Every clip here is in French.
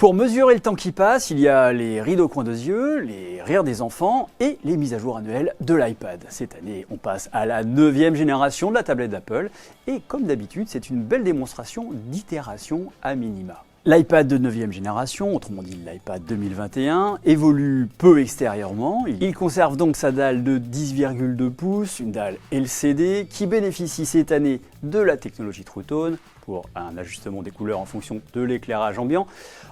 Pour mesurer le temps qui passe, il y a les rides au coin des yeux, les rires des enfants et les mises à jour annuelles de l'iPad. Cette année, on passe à la 9e génération de la tablette d'Apple et comme d'habitude, c'est une belle démonstration d'itération à minima. L'iPad de 9e génération, autrement dit l'iPad 2021, évolue peu extérieurement. Il conserve donc sa dalle de 10,2 pouces, une dalle LCD qui bénéficie cette année de la technologie True Tone pour un ajustement des couleurs en fonction de l'éclairage ambiant.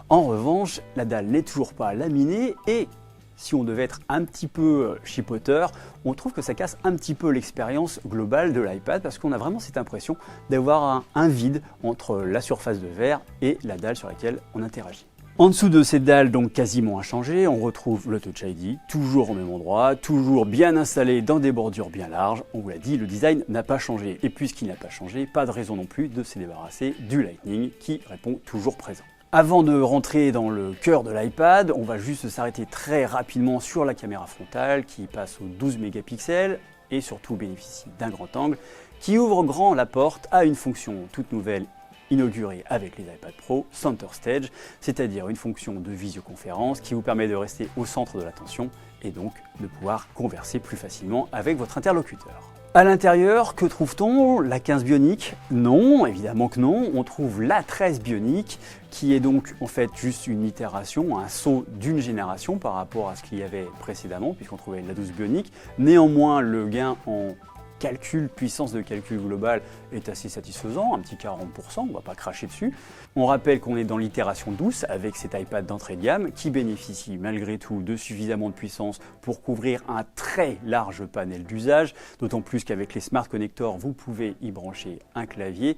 En revanche, la dalle n'est toujours pas laminée et si on devait être un petit peu chipoteur, on trouve que ça casse un petit peu l'expérience globale de l'iPad parce qu'on a vraiment cette impression d'avoir un vide entre la surface de verre et la dalle sur laquelle on interagit. En dessous de cette dalle, donc quasiment inchangée, on retrouve le Touch ID, toujours au même endroit, toujours bien installé dans des bordures bien larges. On vous l'a dit, le design n'a pas changé. Et puisqu'il n'a pas changé, pas de raison non plus de se débarrasser du Lightning qui répond toujours présent. Avant de rentrer dans le cœur de l'iPad, on va juste s'arrêter très rapidement sur la caméra frontale qui passe aux 12 mégapixels et surtout bénéficie d'un grand angle qui ouvre grand la porte à une fonction toute nouvelle inaugurée avec les iPad Pro, Center Stage, c'est-à-dire une fonction de visioconférence qui vous permet de rester au centre de l'attention et donc de pouvoir converser plus facilement avec votre interlocuteur. À l'intérieur, que trouve-t-on? La 15 Bionic? Non, évidemment que non. On trouve la 13 Bionic, qui est donc en fait juste une itération, un saut d'une génération par rapport à ce qu'il y avait précédemment, puisqu'on trouvait la 12 Bionic. Néanmoins, le gain en puissance de calcul global est assez satisfaisant, un petit 40%, on ne va pas cracher dessus. On rappelle qu'on est dans l'itération douce avec cet iPad d'entrée de gamme qui bénéficie malgré tout de suffisamment de puissance pour couvrir un très large panel d'usage, d'autant plus qu'avec les Smart Connectors, vous pouvez y brancher un clavier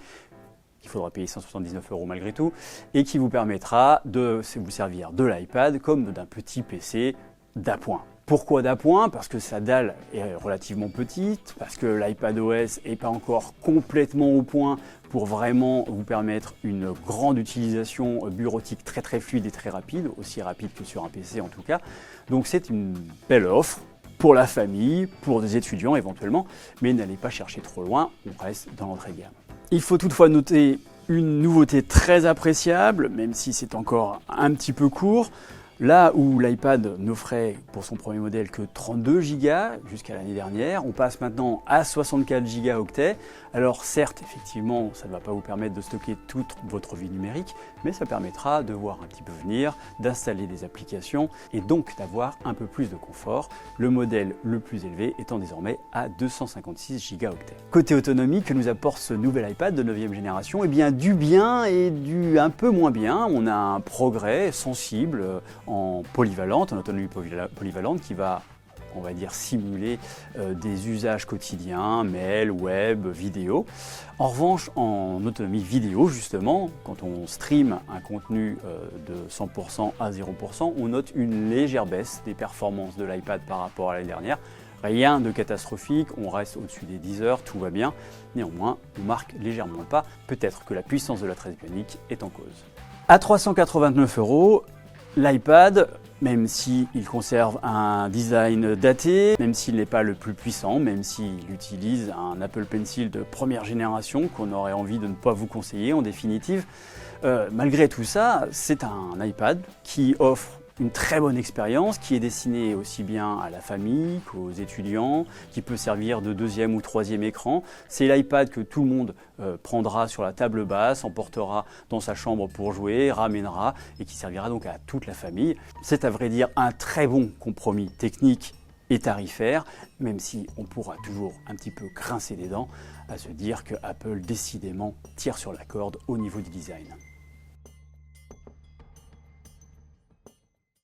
qu'il faudra payer 179 € malgré tout, et qui vous permettra de vous servir de l'iPad comme d'un petit PC d'appoint. Pourquoi d'appoint? Parce que sa dalle est relativement petite, parce que l'iPadOS n'est pas encore complètement au point pour vraiment vous permettre une grande utilisation bureautique très fluide et très rapide, aussi rapide que sur un PC en tout cas. Donc c'est une belle offre pour la famille, pour des étudiants éventuellement, mais n'allez pas chercher trop loin, on reste dans l'entrée de gamme. Il faut toutefois noter une nouveauté très appréciable, même si c'est encore un petit peu court. Là où l'iPad n'offrait pour son premier modèle que 32 Go jusqu'à l'année dernière, on passe maintenant à 64 Go. Alors certes, effectivement, ça ne va pas vous permettre de stocker toute votre vie numérique, mais ça permettra de voir un petit peu venir, d'installer des applications et donc d'avoir un peu plus de confort. Le modèle le plus élevé étant désormais à 256 Go. Côté autonomie, que nous apporte ce nouvel iPad de 9e génération? Eh bien du bien et du un peu moins bien. On a un progrès sensible en polyvalente, en autonomie polyvalente qui va, on va dire, simuler des usages quotidiens, mail, web, vidéo. En revanche, en autonomie vidéo, justement, quand on stream un contenu de 100% à 0%, on note une légère baisse des performances de l'iPad par rapport à l'année dernière. Rien de catastrophique, on reste au-dessus des 10 heures, tout va bien. Néanmoins, on marque légèrement le pas. Peut-être que la puissance de la 13 Bionic est en cause. À 389 €, l'iPad, même s'il conserve un design daté, même s'il n'est pas le plus puissant, même s'il utilise un Apple Pencil de première génération qu'on aurait envie de ne pas vous conseiller en définitive, malgré tout ça, c'est un iPad qui offre une très bonne expérience qui est destinée aussi bien à la famille qu'aux étudiants, qui peut servir de deuxième ou troisième écran. C'est l'iPad que tout le monde prendra sur la table basse, emportera dans sa chambre pour jouer, ramènera et qui servira donc à toute la famille. C'est à vrai dire un très bon compromis technique et tarifaire, même si on pourra toujours un petit peu grincer des dents à se dire que Apple décidément tire sur la corde au niveau du design.